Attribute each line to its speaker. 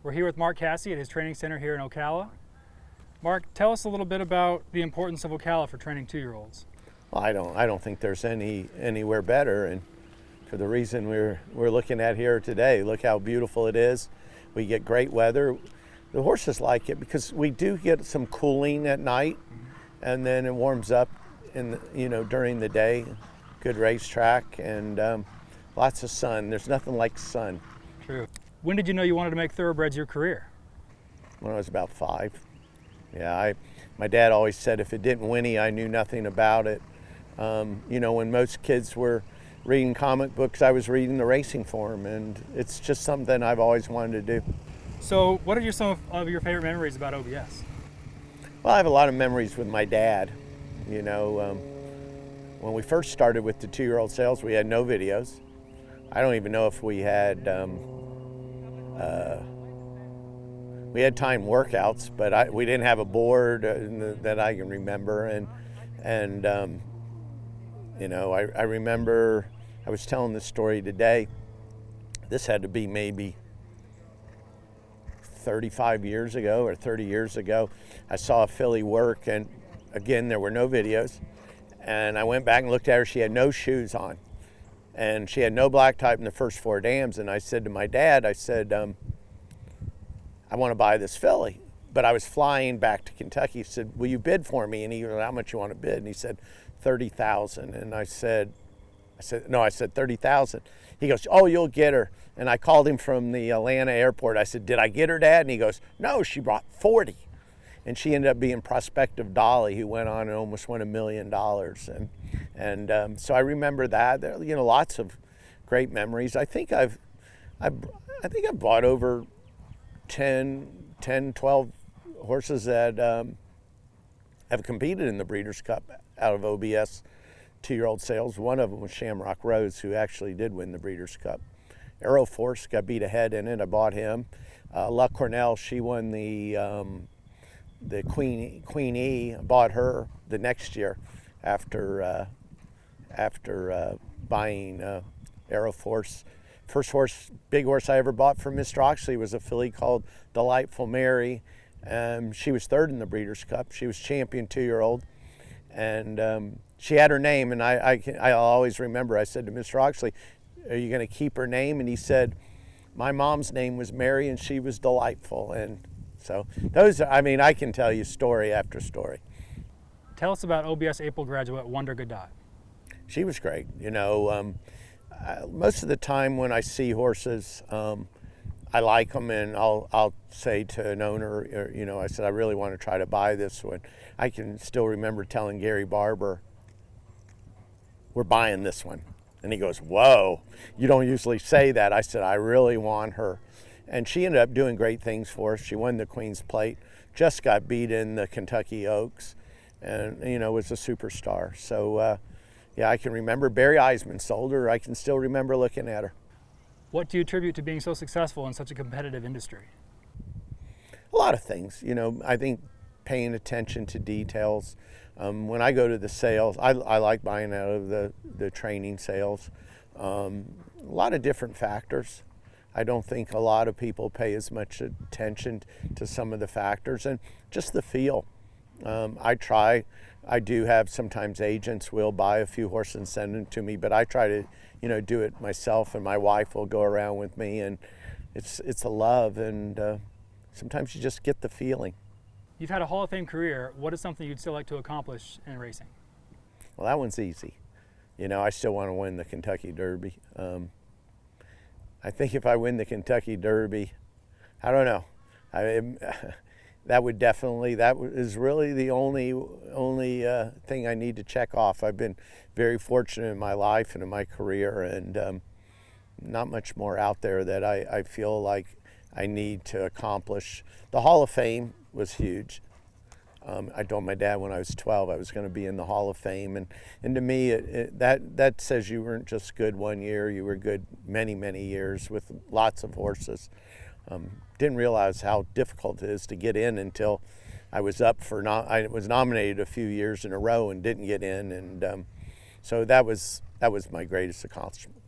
Speaker 1: We're here with Mark Casse at his training center here in Ocala. Mark, tell us a little bit about the importance of Ocala for training 2-year-olds.
Speaker 2: Well, I don't think there's anywhere better, and for the reason we're looking at here today. Look how beautiful it is. We get great weather. The horses like it because we do get some cooling at night, and then it warms up during the day. Good racetrack and lots of sun. There's nothing like sun.
Speaker 1: True. When did you know you wanted to make thoroughbreds your career?
Speaker 2: When I was about 5. Yeah, my dad always said if it didn't whinny, I knew nothing about it. When most kids were reading comic books, I was reading the racing for them, and it's just something I've always wanted to do.
Speaker 1: So what are some of your favorite memories about OBS?
Speaker 2: Well, I have a lot of memories with my dad. When we first started with the 2-year-old sales, we had no videos. I don't even know if we had timed workouts, but we didn't have a board that I can remember. I remember I was telling this story today. This had to be maybe 35 years ago or 30 years ago. I saw a filly work, and again, there were no videos. And I went back and looked at her. She had no shoes on, and she had no black type in the first 4 dams. And I said to my dad, I want to buy this filly. But I was flying back to Kentucky. He said, will you bid for me? And he goes, how much you want to bid? And he said, 30,000. And I said, no, I said 30,000. He goes, oh, you'll get her. And I called him from the Atlanta airport. I said, did I get her, Dad? And he goes, no, she brought 40. And she ended up being Prospective Dolly, who went on and almost won $1 million. So I remember that. There, lots of great memories. I think I've bought over 10, 12 horses that have competed in the Breeders' Cup out of OBS 2-year-old sales. One of them was Shamrock Rose, who actually did win the Breeders' Cup. Aero Force got beat ahead in it. I bought him. La Cornell, she won the Queen E. I bought her the next year after buying Aero Force. First big horse I ever bought from Mr. Oxley was a filly called Delightful Mary. She was 3rd in the Breeders' Cup. She was champion 2-year-old, and she had her name. And I'll always remember. I said to Mr. Oxley, "Are you going to keep her name?" And he said, "My mom's name was Mary, and she was delightful." And so I can tell you story after story.
Speaker 1: Tell us about OBS April graduate Wonder Gadot.
Speaker 2: She was great. Most of the time when I see horses, I like them, and I'll say to an owner, I said, I really want to try to buy this one. I can still remember telling Gary Barber, we're buying this one. And he goes, whoa, you don't usually say that. I said, I really want her. And she ended up doing great things for us. She won the Queen's Plate, just got beat in the Kentucky Oaks, and, was a superstar. So, yeah, I can remember Barry Eisman sold her. I can still remember looking at her.
Speaker 1: What do you attribute to being so successful in such a competitive industry?
Speaker 2: A lot of things. I think paying attention to details. When I go to the sales, I like buying out of the training sales. A lot of different factors. I don't think a lot of people pay as much attention to some of the factors, and just the feel. I do have sometimes agents will buy a few horses and send them to me, but I try to, do it myself, and my wife will go around with me, and it's a love, and sometimes you just get the feeling.
Speaker 1: You've had a Hall of Fame career. What is something you'd still like to accomplish in racing?
Speaker 2: Well, that one's easy. I still want to win the Kentucky Derby. I think if I win the Kentucky Derby, I don't know. That is really the only thing I need to check off. I've been very fortunate in my life and in my career, and not much more out there that I feel like I need to accomplish. The Hall of Fame was huge. I told my dad when I was 12 I was going to be in the Hall of Fame, and to me that says you weren't just good one year, you were good many, many years with lots of horses. Didn't realize how difficult it is to get in until I was I was nominated a few years in a row and didn't get in, and so that was my greatest accomplishment.